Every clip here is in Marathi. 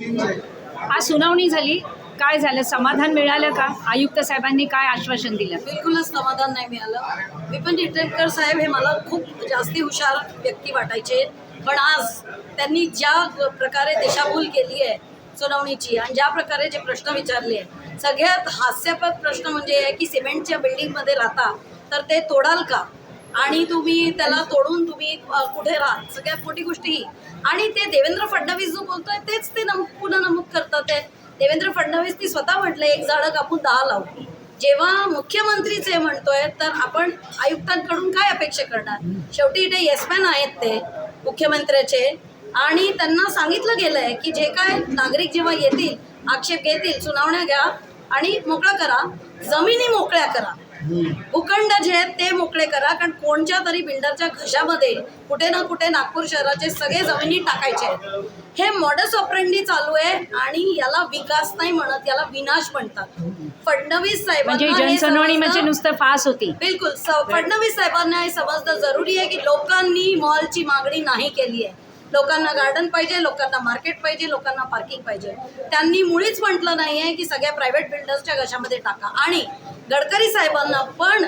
आज सुनावणी झाली, काय झालं? समाधान मिळालं का? आयुक्त साहेबांनी काय आश्वासन दिलं? बिलकुलच समाधान नाही मिळालं. विपिन ईटनकर साहेब हे मला खूप जास्ती हुशार व्यक्ती वाटायचे, पण आज त्यांनी ज्या प्रकारे दिशाभूल केली आहे सुनावणीची आणि ज्या प्रकारे जे प्रश्न विचारले आहे, सगळ्यात हास्यास्पद प्रश्न म्हणजे आहे की सिमेंटच्या बिल्डिंगमध्ये राहता तर ते तोडाल का, आणि तुम्ही त्याला तोडून तुम्ही कुठे राहा, सगळ्यात मोठी गोष्ट ही. आणि ते देवेंद्र फडणवीस जो बोलतोय तेच ते पुन्हा नमूद करतात आहे. देवेंद्र फडणवीस ती स्वतः म्हटले 1 झाडं कापून 10 लावू. जेव्हा मुख्यमंत्रीच हे म्हणतोय तर आपण आयुक्तांकडून काय अपेक्षा करणार? शेवटी ते येसमॅन आहेत ते मुख्यमंत्र्याचे, आणि त्यांना सांगितलं गेलं आहे की जे काय नागरिक जेव्हा येतील, आक्षेप घेतील, सुनावण्या घ्या आणि मोकळं करा, जमिनी मोकळ्या करा, भूखंड जे आहेत ते मोकळे करा. कारण कोणत्या तरी बिल्डरच्या घशामध्ये कुठे ना कुठे नागपूर शहराचे सगळे जमिनी टाकायचे आहेत. हे मॉडस ऑपरेंडी चालू आहे आणि याला विकास नाही म्हणत, याला विनाश म्हणतात. फडणवीस साहेबांना म्हणजे जनसुनावणी म्हणजे नुसतं फास होती. बिलकुल फडणवीस साहेबांना हे समजणं जरुरी आहे की लोकांनी मॉलची मागणी नाही केली आहे. लोकांना गार्डन पाहिजे, लोकांना मार्केट पाहिजे, लोकांना पार्किंग पाहिजे. त्यांनी मुळीच म्हटलं नाही आहे की सगळ्या प्रायव्हेट बिल्डर्सच्या घशामध्ये टाका. आणि गडकरी साहेबांना पण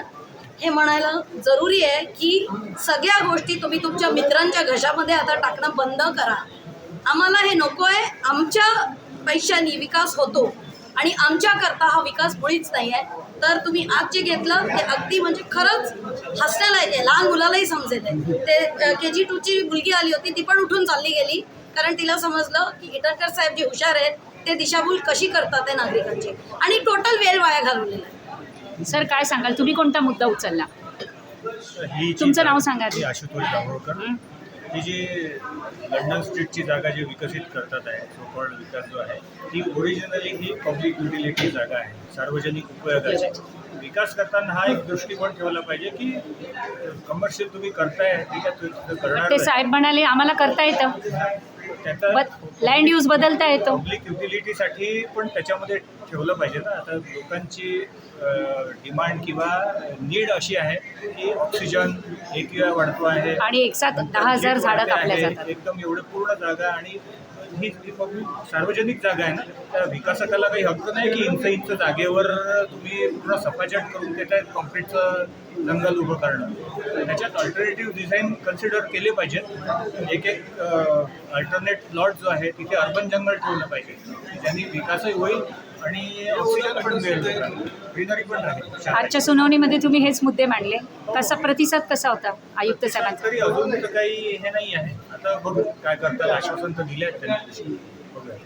हे म्हणायला जरुरी आहे की सगळ्या गोष्टी तुम्ही तुमच्या मित्रांच्या घशामध्ये आता टाकणं बंद करा. आम्हाला हे नको आहे. आमच्या पैशांनी विकास होतो आणि आमच्याकरता हा विकास मुळीच नाही आहे. तर तुम्ही आज जे घेतलं ते अगदी म्हणजे खरंच हसण्याला येते, लहान मुलालाही समजेल. ते KG2 ची मुलगी आली होती, ती पण उठून चालली गेली, कारण तिला समजलं की ईटनकर साहेब जे हुशार आहेत ते दिशाभूल कशी करतात ते नागरिकांची, आणि टोटल वेळ वाया घालवलेला आहे. सर काय सांगाल, तुम्ही कोणता मुद्दा उचलला? तुमचं नाव सांगा. आशुतोष दाभोळकर. ही जी लंडन स्ट्रीटची जागा जी विकसित करतात आहे, सोकॉल्ड विकास जो आहे, ती ओरिजिनली ही पब्लिक युटिलिटी जागा आहे, सार्वजनिक उपयोगाची. विकास करताना हा एक दृष्टिकोन ठेवला पाहिजे की कमर्शियल तुम्ही करताय, ठीक आहे, करणार ते साहेब म्हणाले आम्हाला करता येतं, लँड यूज बदलता येतो. पब्लिक युटिलिटीसाठी पण त्याच्यामध्ये ठेवलं पाहिजे ना. आता लोकांची डिमांड किंवा नीड अशी आहे की ऑक्सिजन AQI वाढतो आहे आणि एक साथ 10,000 झाडं कापल्या जातात. एकदम एवढं पूर्ण जागा, आणि ही सार्वजनिक जागा आहे ना, त्या विकासकाला काही हक्क नाही की इंच जागेवर तुम्ही पूर्ण सफाचट करून त्याच्यात कॉन्क्रीटचं जंगल उभं करणं. त्याच्यात अल्टरनेटिव्ह डिझाईन कन्सिडर केले पाहिजेत. एक अल्टरनेट प्लॉट जो आहे तिथे अर्बन जंगल ठेवलं पाहिजे, ज्यांनी विकासही होईल आणि ऑक्सिजन पण मिळेल, ग्रीनरी पण राहील. आजच्या सुनावणीमध्ये तुम्ही हेच मुद्दे मांडले. कसा प्रतिसाद कसा होता आयुक्त साहेबांचा? तरी अजून तर काही हे नाही आहे. आता बघू काय करतात. आश्वासन तर दिले आहेत त्यांनी, बघूया.